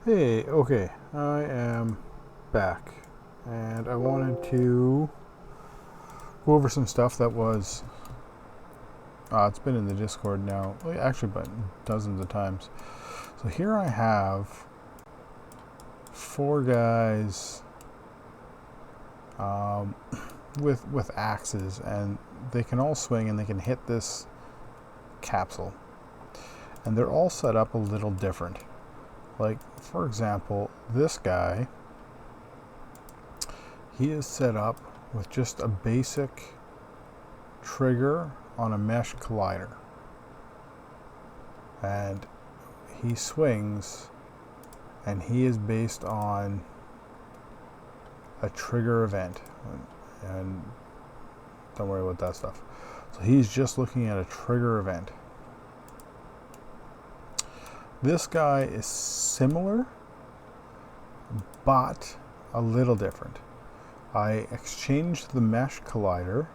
Hey, okay, I am back, and I wanted to go over some stuff that was, it's been in the Discord now, well, actually, but dozens of times. So here I have four guys um, with axes, and they can all swing and they can hit this capsule, and they're all set up a little different. Like, for example, this guy, he is set up with just a basic trigger on a mesh collider. And he swings, and he is based on a trigger event. And don't worry about that stuff. So he's just looking at a trigger event. This guy is similar, but a little different. I exchanged the mesh collider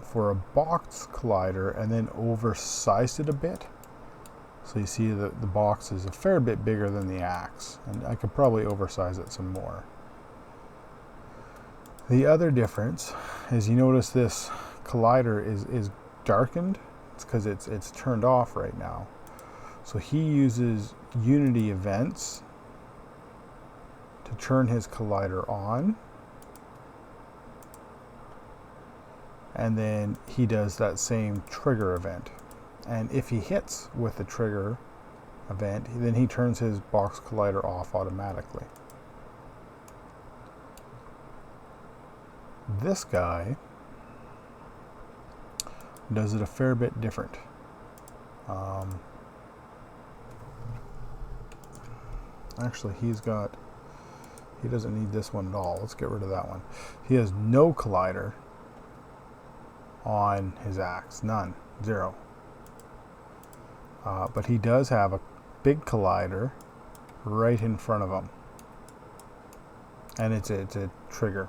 for a box collider and then oversized it a bit. So you see that the box is a fair bit bigger than the axe, and I could probably oversize it some more. The other difference is, you notice this collider is darkened. It's because it's turned off right now. So he uses Unity events to turn his collider on. And then he does that same trigger event. And if he hits with the trigger event, then he turns his box collider off automatically. This guy does it a fair bit different. Actually, he doesn't need this one at all. Let's get rid of that one. He has no collider on his axe. None. Zero. But he does have a big collider right in front of him. And it's a trigger.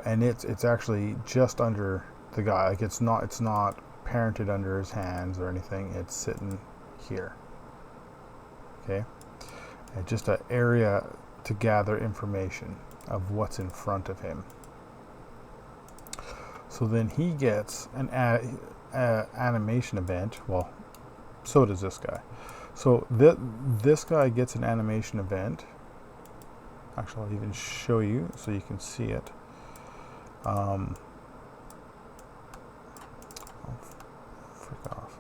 And it's actually just under the guy. Like, it's not parented under his hands or anything. It's sitting here. Okay? And just an area to gather information of what's in front of him. So then he gets an animation event. Well, so does this guy. So this guy gets an animation event. Actually, I'll even show you so you can see it. Oh, frick off.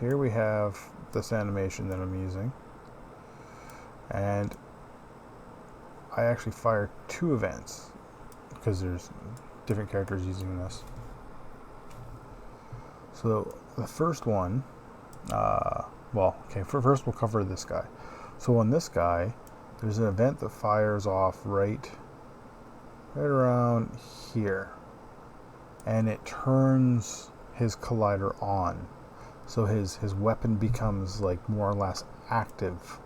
Here we have this animation that I'm using, and I actually fire two events because there's different characters using this. So the first one, first we'll cover this guy. So on this guy, there's an event that fires off right around here, and it turns his collider on. So his weapon becomes like more or less active,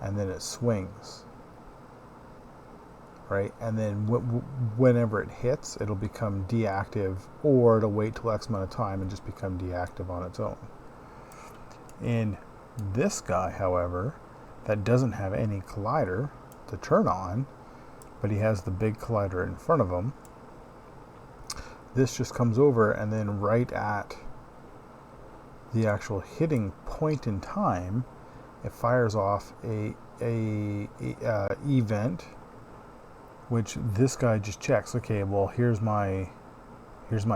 and then it swings. Right? And then whenever it hits, it'll become deactive, or it'll wait till X amount of time and just become deactive on its own. In this guy, however, that doesn't have any collider to turn on, but he has the big collider in front of him, this just comes over, and then right at the actual hitting point in time, it fires off a event, which this guy just checks. Okay, well, here's my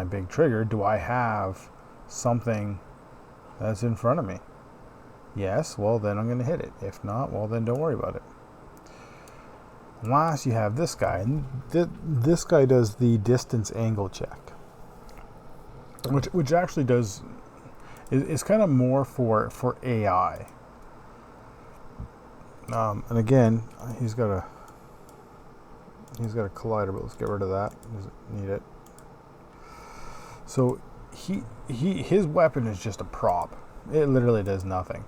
big trigger. Do I have something that's in front of me? Yes, well, then I'm going to hit it. If not, well, then don't worry about it. Last, you have this guy, and this guy does the distance angle check, which actually is kind of more for AI. And again, he's got a collider, but let's get rid of that. Doesn't need it. So his weapon is just a prop. It literally does nothing.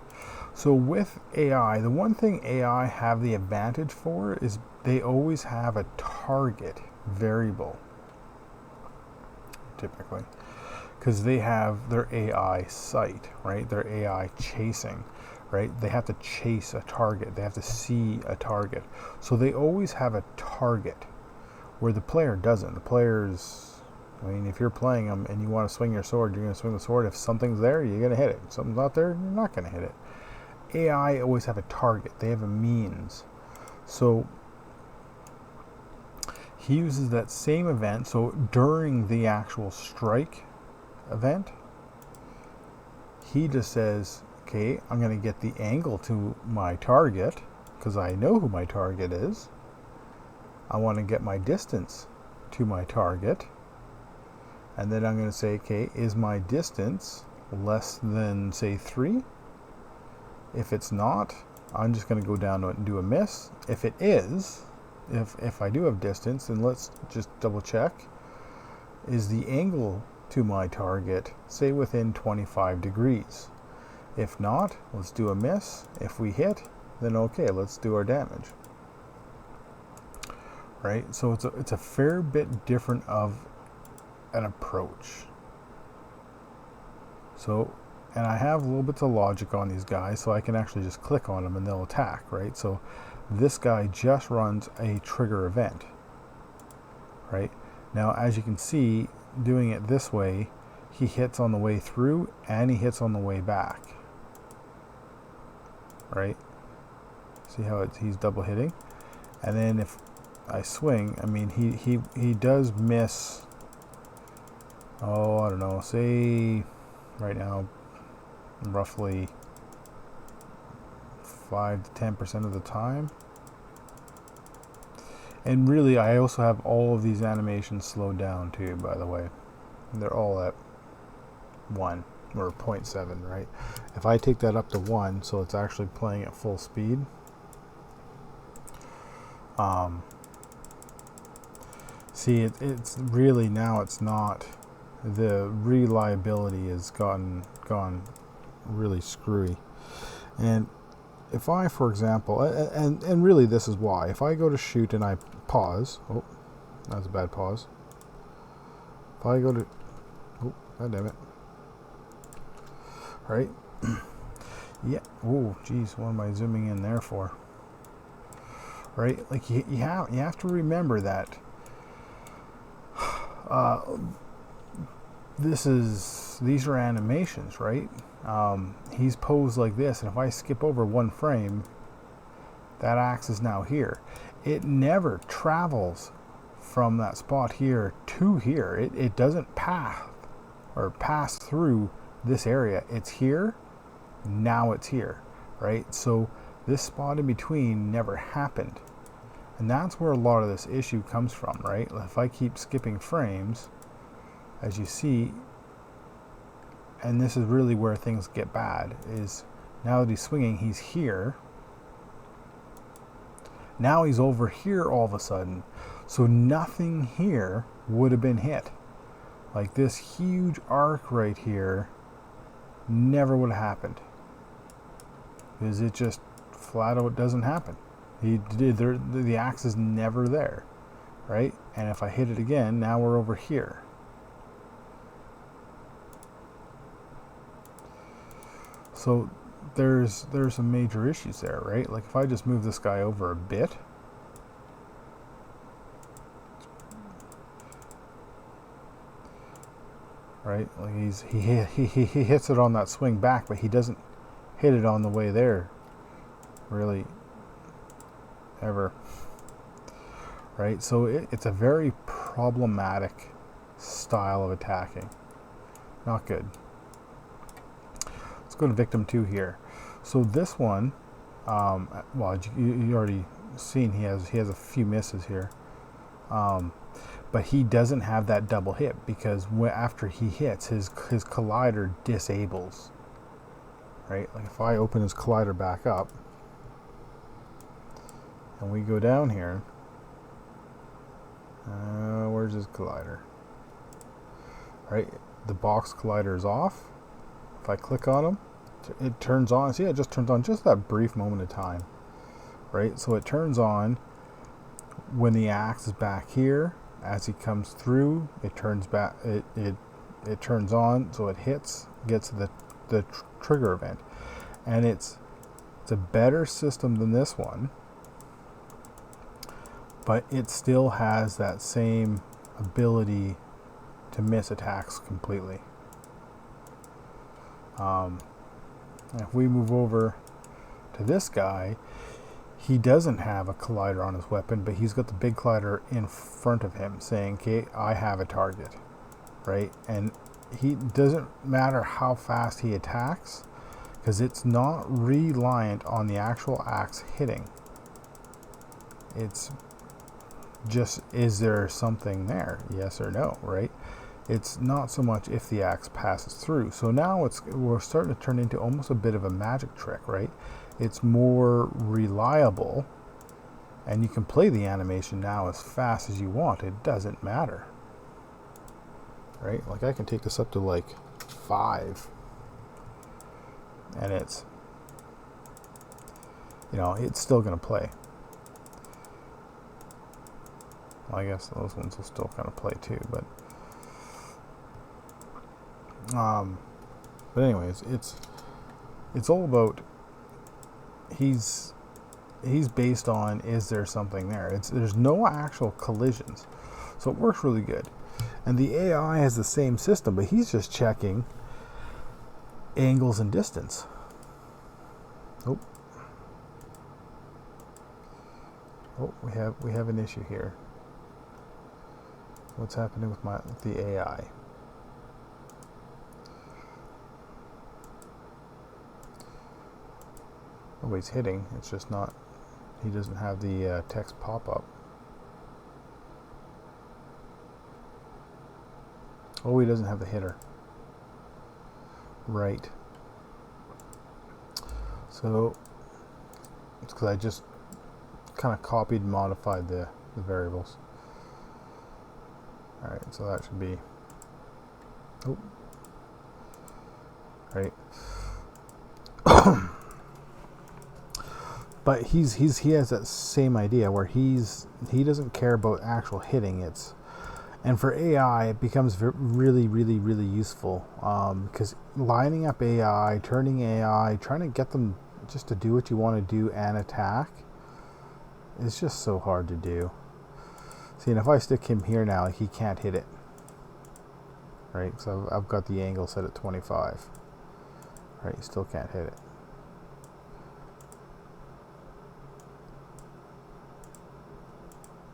So with AI, the one thing AI have the advantage for is they always have a target variable. typically, because they have their AI sight, right? Their AI chasing, right? They have to chase a target. They have to see a target. So they always have a target where the player doesn't. The player's, I mean, if you're playing them and you want to swing your sword, you're going to swing the sword. If something's there, you're going to hit it. If something's not there, you're not going to hit it. AI always have a target. They have a means. So he uses that same event. So during the actual strike event, he just says, okay, I'm going to get the angle to my target because I know who my target is. I want to get my distance to my target. And then I'm going to say, okay, is my distance less than, say, 3? If it's not, I'm just going to go down to it and do a miss. If it is, if I do have distance, then let's just double check. Is the angle to my target, say, within 25 degrees? If not, let's do a miss. If we hit, then okay, let's do our damage. Right? So it's a fair bit different of an approach. So, and I have a little bit of logic on these guys, so I can actually just click on them and they'll attack, right? So this guy just runs a trigger event, right? Now, as you can see, doing it this way, he hits on the way through and he hits on the way back, right? See how he's double hitting? And then if I swing, I mean, he does miss, oh, I don't know, say right now, roughly 5 to 10% of the time. And really, I also have all of these animations slowed down too, by the way. They're all at 1 or 0.7, right? If I take that up to 1, so it's actually playing at full speed, see, it's really, now it's not, the reliability has gone really screwy. And if I, for example, and really this is why, if I go to shoot and I pause, oh, that's a bad pause. If I go to, oh, god damn it. Right? Yeah, oh, geez, what am I zooming in there for? Right? Like, you have to remember that these are animations, right? He's posed like this, and if I skip over 1 frame, that axe is now here. It never travels from that spot here to here. It doesn't pass through this area. It's here, now it's here, right? So this spot in between never happened. And that's where a lot of this issue comes from, right? If I keep skipping frames, as you see, and this is really where things get bad, is now that he's swinging, he's here. Now he's over here all of a sudden. So nothing here would have been hit. Like, this huge arc right here never would have happened. Because it just flat out doesn't happen. The axe is never there, right? And if I hit it again, now we're over here. So there's some major issues there, right? Like, if I just move this guy over a bit, right? Like, he hits it on that swing back, but he doesn't hit it on the way there, really, ever, right? So it's a very problematic style of attacking. Not good. Let's go to victim 2 here. So this one, well, you already seen he has a few misses here, but he doesn't have that double hit because after he hits, his collider disables, right? Like, if I open his collider back up and we go down here, where's his collider? Right, the box collider is off. If I click on him, it turns on. See, it just turns on just that brief moment of time, right? So it turns on when the axe is back here as he comes through, it turns back. It turns on, so it hits, gets the trigger event, and it's a better system than this one, but it still has that same ability to miss attacks completely. If we move over to this guy, he doesn't have a collider on his weapon, but he's got the big collider in front of him saying, okay, I have a target, right? And he doesn't matter how fast he attacks, because it's not reliant on the actual axe hitting. It's just, is there something there? Yes or no, right? It's not so much if the axe passes through. So now we're starting to turn into almost a bit of a magic trick, right? It's more reliable, and you can play the animation now as fast as you want. It doesn't matter, right? Like I can take this up to like 5, and it's, it's still going to play. Well, I guess those ones will still kind of play too, but anyways, it's all about, he's based on, is there something there? There's no actual collisions, so it works really good. And the AI has the same system, but he's just checking angles and distance. Oh, we have an issue here. What's happening with the AI? Oh, he's hitting. It's just not. He doesn't have the text pop up. Oh, he doesn't have the hitter. Right. So it's because I just kind of copied and modified the variables. All right, so that should be. Oh. Right. But he has that same idea where he doesn't care about actual hitting. And for AI, it becomes really, really, really useful, because lining up AI, turning AI, trying to get them just to do what you want to do and attack is just so hard to do. See, and if I stick him here now, he can't hit it, right? So I've got the angle set at 25, right? He still can't hit it.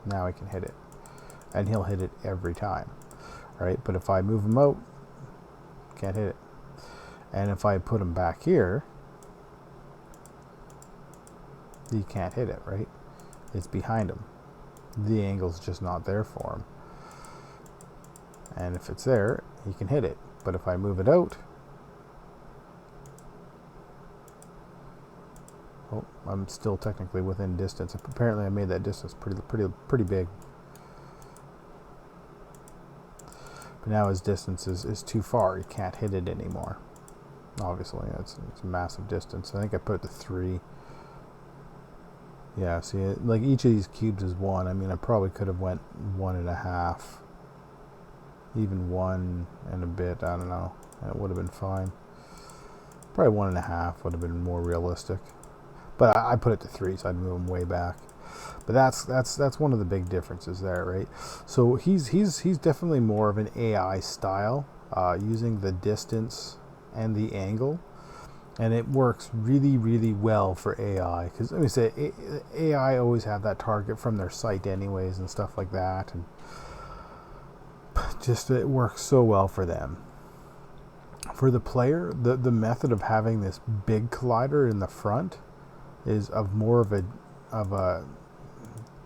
Now I can hit it, and he'll hit it every time, right? But if I move him out, can't hit it. And if I put him back here, he can't hit it, right? It's behind him. The angle's just not there for him. And if it's there, he can hit it. But if I move it out, oh, I'm still technically within distance. Apparently I made that distance pretty big. But now his distance is too far. He can't hit it anymore. Obviously, it's a massive distance. I think I put it to 3. Yeah, see, like each of these cubes is 1. I mean, I probably could have went 1.5. Even 1 and a bit, I don't know. It would have been fine. Probably 1.5 would have been more realistic. But I put it to 3, so I'd move him way back. But that's one of the big differences there, right? So he's definitely more of an AI style, using the distance and the angle, and it works really, really well for AI. Because let me say, AI always have that target from their sight, anyways, and stuff like that, and just it works so well for them. For the player, the method of having this big collider in the front is of more of a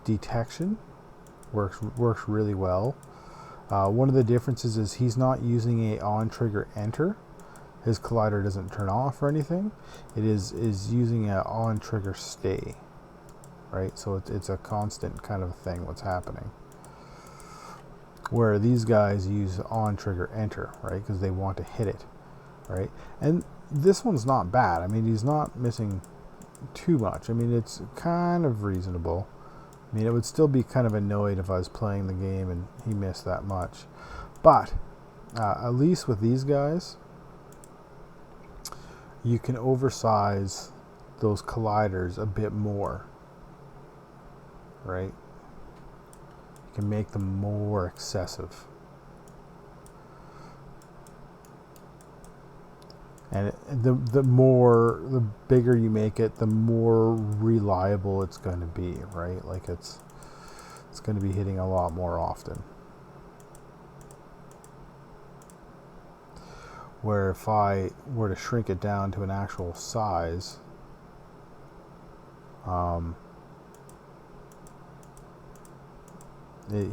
detection. Works really well. One of the differences is he's not using a on trigger enter. His collider doesn't turn off or anything. It is using a on trigger stay, right? So it's a constant kind of thing what's happening. Where these guys use on trigger enter, right? Because they want to hit it, right? And this one's not bad. I mean, he's not missing too much. I mean, it's kind of reasonable. I mean, it would still be kind of annoyed if I was playing the game and he missed that much. But at least with these guys, you can oversize those colliders a bit more, right? You can make them more excessive. And the bigger you make it, the more reliable it's going to be, right? Like it's going to be hitting a lot more often. Where if I were to shrink it down to an actual size,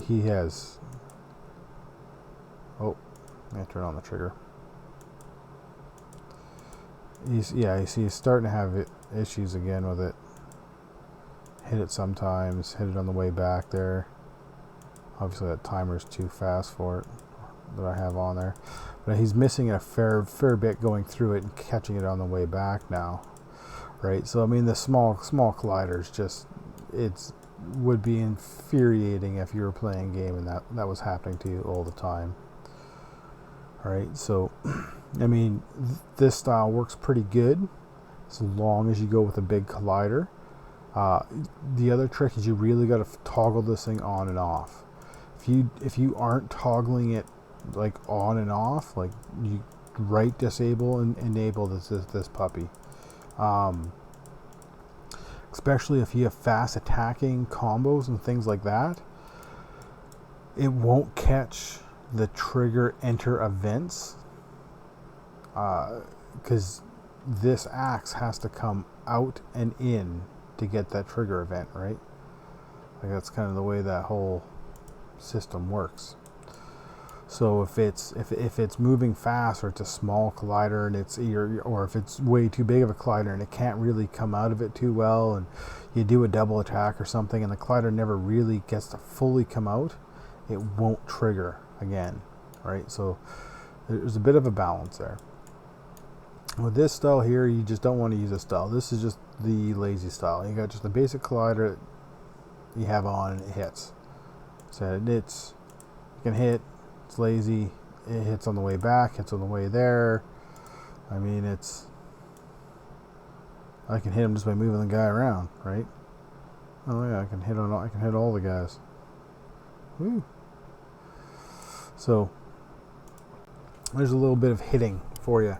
he has. Oh, I'm gonna turn on the trigger. He's starting to have issues again with it. Hit it sometimes, hit it on the way back there. Obviously that timer's too fast for it that I have on there. But he's missing a fair bit going through it and catching it on the way back now. Right? So I mean the small colliders just would be infuriating if you were playing a game and that was happening to you all the time. Alright, so I mean, this style works pretty good as long as you go with a big collider. The other trick is you really got to toggle this thing on and off. If you aren't toggling it like on and off, like you right disable and enable this puppy. Especially if you have fast attacking combos and things like that, it won't catch the trigger enter events. Because this axe has to come out and in to get that trigger event, right? Like that's kind of the way that whole system works. So if it's moving fast, or it's a small collider and or if it's way too big of a collider and it can't really come out of it too well, and you do a double attack or something and the collider never really gets to fully come out, it won't trigger again, right? So there's a bit of a balance there. With this style here, you just don't want to use this style. This is just the lazy style. You got just the basic collider you have on and it hits. So you can hit, it's lazy, it hits on the way back, hits on the way there. I mean, I can hit him just by moving the guy around, right? Oh yeah, I can hit all the guys. Woo. So there's a little bit of hitting for you.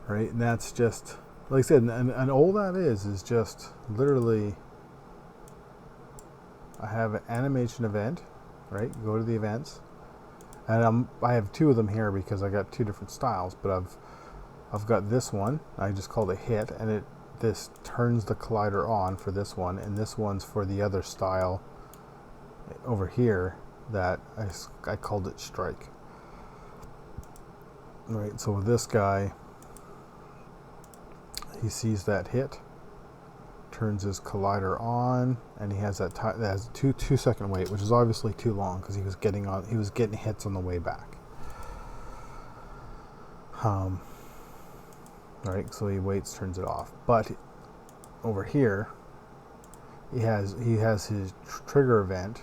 Right, and that's just, like I said, and all that is just literally, I have an animation event, right? Go to the events, and I have two of them here because I got two different styles. But I've got this one. I just called it hit, and this turns the collider on for this one, and this one's for the other style over here that I called it strike. Right, so with this guy, he sees that hit, turns his collider on, and he has that has a 2 second wait, which is obviously too long because he was getting hits on the way back. Right, so he waits, turns it off. But over here, he has his trigger event.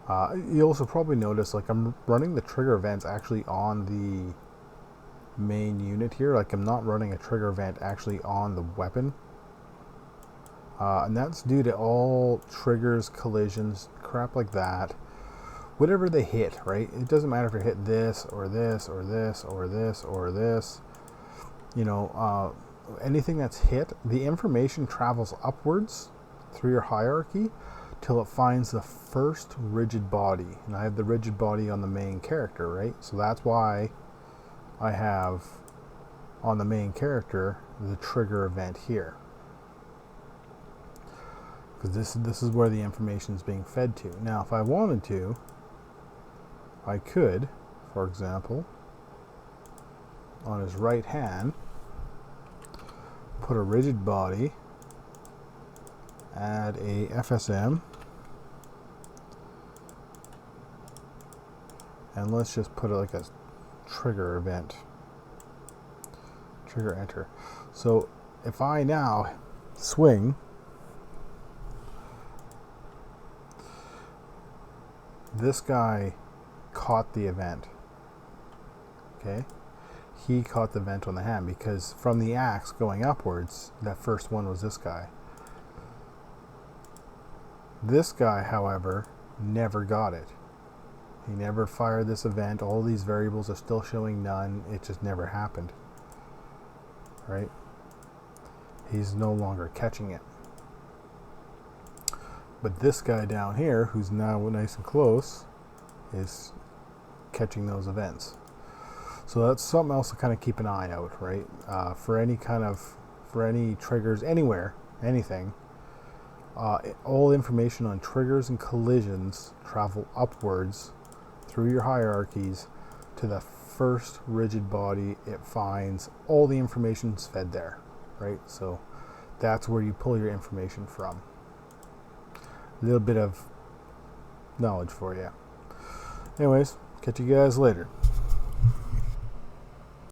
You also probably notice, like, I'm running the trigger events actually on the main unit here. Like, I'm not running a trigger event actually on the weapon, and that's due to all triggers, collisions, crap like that, whatever they hit, right? It doesn't matter if you hit this or this or this or this or this, you know, anything that's hit, the information travels upwards through your hierarchy till it finds the first rigid body. And I have the rigid body on the main character, right? So that's why I have on the main character the trigger event here, because this is where the information is being fed to. Now if I wanted to, I could, for example, on his right hand, put a rigid body, add a FSM, and let's just put it like a trigger event, trigger enter. So if I now swing, this guy caught the event. Okay, he caught the event on the hand because from the axe going upwards, that first one was this guy. This guy, however, never got it. He never fired this event. All these variables are still showing none. It just never happened. Right? He's no longer catching it. But this guy down here, who's now nice and close, is catching those events. So that's something else to kind of keep an eye out, right? For any triggers anywhere, anything. All information on triggers and collisions travel upwards through your hierarchies to the first rigid body it finds. All the information's fed there, right? So that's where you pull your information from. A little bit of knowledge for you. Anyways, catch you guys later.